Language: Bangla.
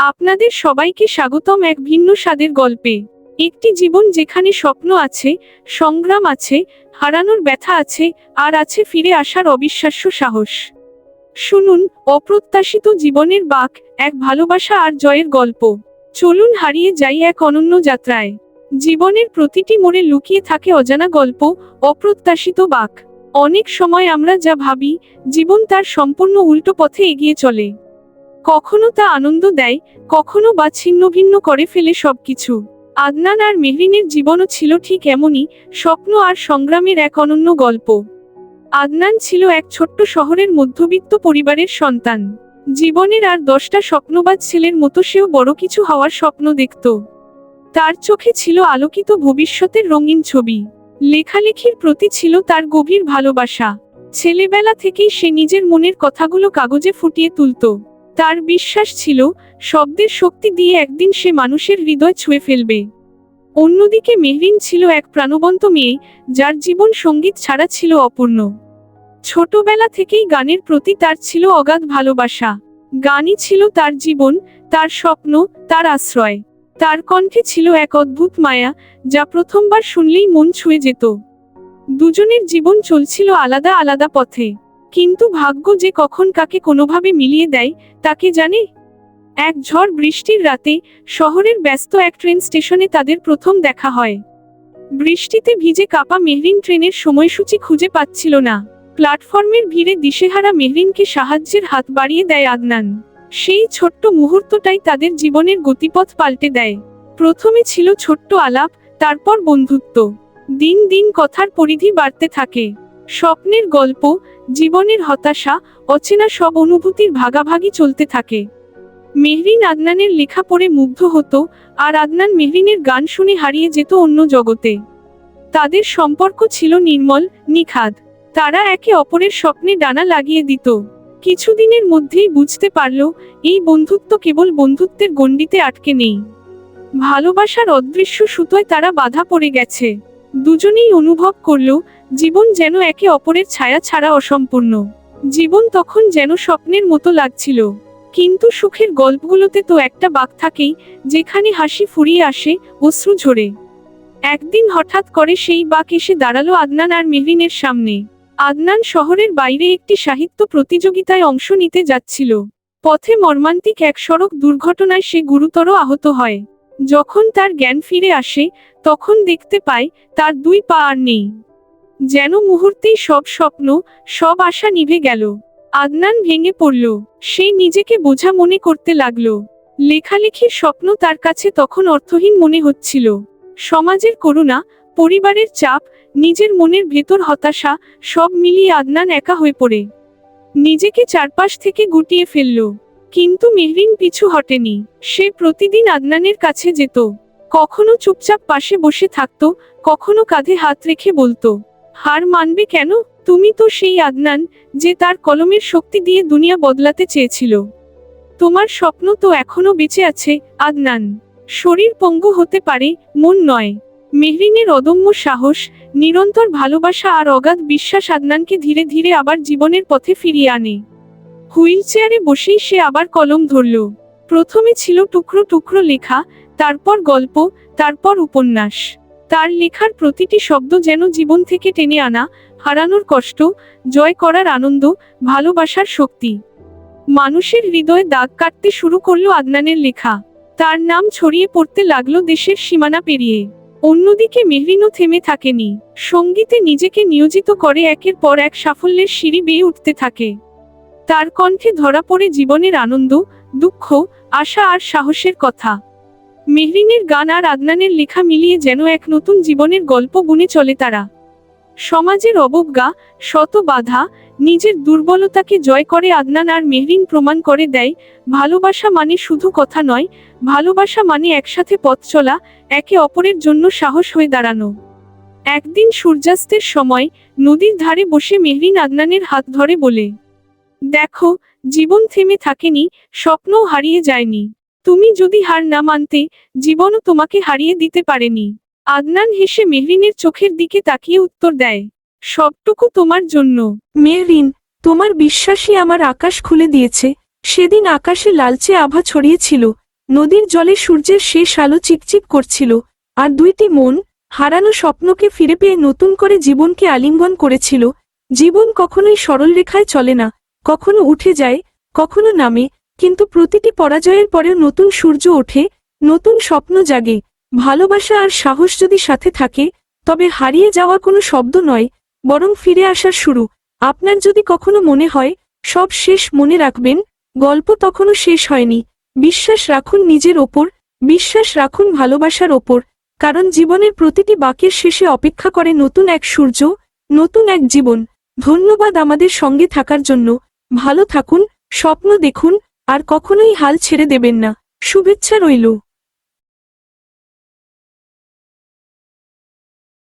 আপনাদের সবাইকে স্বাগতম এক ভিন্ন স্বাদের গল্পে। একটি জীবন যেখানে স্বপ্ন আছে, সংগ্রাম আছে, হারানোর ব্যথা আছে, আর আছে ফিরে আসার অবিশ্বাস্য সাহস। শুনুন, অপ্রত্যাশিত জীবনের বাঁক, এক ভালোবাসা আর জয়ের গল্প। চলুন হারিয়ে যাই এক অনন্য যাত্রায়। জীবনের প্রতিটি মোড়ে লুকিয়ে থাকে অজানা গল্প, অপ্রত্যাশিত বাঁক। অনেক সময় আমরা যা ভাবি, জীবন তার সম্পূর্ণ উল্টো পথে এগিয়ে চলে। কখনো তা আনন্দ দেয়, কখনো বা ছিন্ন ভিন্ন করে ফেলে সবকিছু। আদনান আর মেহরিনের জীবনও ছিল ঠিক এমনই, স্বপ্ন আর সংগ্রামের এক অনন্য গল্প। আদনান ছিল এক ছোট্ট শহরের মধ্যবিত্ত পরিবারের সন্তান। জীবনের আর 10টা স্বপ্নবাজ ছেলের মতো সেও বড় কিছু হওয়ার স্বপ্ন দেখত। তার চোখে ছিল আলোকিত ভবিষ্যতের রঙিন ছবি। লেখালেখির প্রতি ছিল তার গভীর ভালোবাসা। ছেলেবেলা থেকেই সে নিজের মনের কথাগুলো কাগজে ফুটিয়ে তুলত। তার বিশ্বাস ছিল, শব্দের শক্তি দিয়ে একদিন সে মানুষের হৃদয় ছুঁয়ে ফেলবে। অন্যদিকে মেহরিন ছিল এক প্রাণবন্ত মেয়ে, যার জীবন সঙ্গীত ছাড়া ছিল অপূর্ণ। ছোটবেলা থেকেই গানের প্রতি তার ছিল অগাধ ভালোবাসা। গানই ছিল তার জীবন, তার স্বপ্ন, তার আশ্রয়। তার কণ্ঠে ছিল এক অদ্ভুত মায়া, যা প্রথমবার শুনলেই মন ছুঁয়ে যেত। দুজনের জীবন চলছিল আলাদা আলাদা পথে, কিন্তু ভাগ্য যে কখন কাকে কোনোভাবে মিলিয়ে দেয়, তাকে জানে। এক ঝড় বৃষ্টির রাতে শহরের ব্যস্ত এক ট্রেন স্টেশনে তাদের প্রথম দেখা হয়। বৃষ্টিতে ভিজে কাপা মেহরিন ট্রেনের সময়সূচি খুঁজে পাচ্ছিল না। প্ল্যাটফর্মের ভিড়ে দিশেহারা মেহরিনকে সাহায্যের হাত বাড়িয়ে দেয় আদনান। সেই ছোট্ট মুহূর্তটাই তাদের জীবনের গতিপথ পাল্টে দেয়। প্রথমে ছিল ছোট্ট আলাপ, তারপর বন্ধুত্ব। দিন দিন কথার পরিধি বাড়তে থাকে। স্বপ্নের গল্প, জীবনের হতাশা, অচেনা সব অনুভূতির ভাগাভাগি চলতে থাকে। মেহরিন আদনানের লেখা পড়ে মুগ্ধ হতো, আর আদনান মেহরিনের গান শুনে হারিয়ে যেত অন্য জগতে। তাদের সম্পর্ক ছিল নির্মল, নিখাদ। তারা একে অপরের স্বপ্নে ডানা লাগিয়ে দিত। কিছুদিনের মধ্যেই বুঝতে পারল, এই বন্ধুত্ব কেবল বন্ধুত্বের গণ্ডিতে আটকে নেই। ভালোবাসার অদৃশ্য সুতোয় তারা বাধা পড়ে গেছে। দুজনেই অনুভব করল, জীবন যেন একে অপরের ছায়া ছাড়া অসম্পূর্ণ। জীবন তখন যেন স্বপ্নের মতো লাগছিল। কিন্তু সুখের গল্পগুলোতে তো একটা বাঁক থাকেই, যেখানে হাসি ফুরিয়ে আসে, অশ্রু ঝরে। একদিন হঠাৎ করে সেই বাঁক এসে দাঁড়ালো আদনান আর মেহরিনের সামনে। আদনান শহরের বাইরে একটি সাহিত্য প্রতিযোগিতায় অংশ নিতে যাচ্ছিল। পথে মর্মান্তিক এক সড়ক দুর্ঘটনায় সে গুরুতর আহত হয়। যখন তার জ্ঞান ফিরে আসে, তখন দেখতে পায়, তার 2 পা আর নেই। যেন মুহূর্তেই সব স্বপ্ন, সব আশা নিভে গেল। আদনান ভেঙে পড়ল। সে নিজেকে বোঝা মনে করতে লাগল। লেখালেখির স্বপ্ন তার কাছে তখন অর্থহীন মনে হচ্ছিল। সমাজের করুণা, পরিবারের চাপ, নিজের মনের ভেতর হতাশা, সব মিলিয়ে আদনান একা হয়ে পড়ে। নিজেকে চারপাশ থেকে গুটিয়ে ফেলল। কিন্তু মেহরিন পিছু হটেনি। সে প্রতিদিন আদনানের কাছে যেত। কখনো চুপচাপ পাশে বসে থাকত, কখনো কাঁধে হাত রেখে বলতো, হার মানবে কেন? তুমি তো সেই আদনান, যে তার কলমের শক্তি দিয়ে দুনিয়া বদলাতে চেয়েছিল। তোমার স্বপ্ন তো এখনো বেঁচে আছে, আদনান। শরীর পঙ্গু হতে পারে, মন নয়। মেহরিনের অদম্য সাহস, নিরন্তর ভালোবাসা আর অগাধ বিশ্বাস আদনানকে ধীরে ধীরে আবার জীবনের পথে ফিরিয়ে আনে। হুইলচেয়ারে বসেই সে আবার কলম ধরল। প্রথমে ছিল টুকরো টুকরো লেখা, তারপর গল্প, তারপর উপন্যাস। তার লেখার প্রতিটি শব্দ যেন জীবন থেকে টেনে আনা, হারানোর কষ্ট, জয় করার আনন্দ, ভালোবাসার শক্তি। মানুষের হৃদয়ে দাগ কাটতে শুরু করলো আদনানের লেখা। তার নাম ছড়িয়ে পড়তে লাগলো দেশের সীমানা পেরিয়ে। অন্যদিকে মেহরিনও থেমে থাকেনি। সঙ্গীতে নিজেকে নিয়োজিত করে একের পর এক সাফল্যের সিঁড়ি বেয়ে উঠতে থাকে। তার কণ্ঠে ধরা পড়ে জীবনের আনন্দ, দুঃখ, আশা আর সাহসের কথা। মেহরিনের গান আর আদনানের লেখা মিলিয়ে যেন এক নতুন জীবনের গল্প বুনে চলে তারা। সমাজের অবজ্ঞা, শত বাধা, নিজের দুর্বলতাকে জয় করে আদনান আর মেহরিন প্রমাণ করে দেয়, ভালোবাসা মানে শুধু কথা নয়, ভালোবাসা মানে একসাথে পথ চলা, একে অপরের জন্য সাহস হয়ে দাঁড়ানো। একদিন সূর্যাস্তের সময় নদীর ধারে বসে মেহরিন আদনানের হাত ধরে বলে, দেখো, জীবন থেমে থাকেনি, স্বপ্নও হারিয়ে যায়নি। তুমি যদি হার না মানতে, জীবনও তোমাকে হারিয়ে দিতে পারেনি। আদনান হেসে মেহরিনের চোখের দিকে তাকিয়ে উত্তর দেয়, সবটুকু তোমার জন্য। মেহরিন, তোমার বিশ্বাসই আমার আকাশ খুলে দিয়েছে। সেদিন আকাশে লালচে আভা ছড়িয়েছিল, নদীর জলে সূর্যের শেষ আলো চিকচিক করছিল, আর দুইটি মন হারানো স্বপ্নকে ফিরে পেয়ে নতুন করে জীবনকে আলিঙ্গন করেছিল। জীবন কখনোই সরল রেখায় চলে না, কখনো উঠে যায়, কখনো নামে, কিন্তু প্রতিটি পরাজয়ের পরেও নতুন সূর্য ওঠে, নতুন স্বপ্ন জাগে। ভালোবাসা আর সাহস যদি সাথে থাকে, তবে হারিয়ে যাওয়া কোনো শব্দ নয়, বরং ফিরে আসার শুরু। আপনার যদি কখনো মনে হয় সব শেষ, মনে রাখবেন গল্প তখনও শেষ হয়নি। বিশ্বাস রাখুন নিজের ওপর, বিশ্বাস রাখুন ভালোবাসার ওপর, কারণ জীবনের প্রতিটি বাঁকের শেষে অপেক্ষা করে নতুন এক সূর্য, নতুন এক জীবন। ধন্যবাদ আমাদের সঙ্গে থাকার জন্য। ভালো থাকুন, স্বপ্ন দেখুন, আর কখনোই হাল ছেড়ে দেবেন না। শুভেচ্ছা রইল।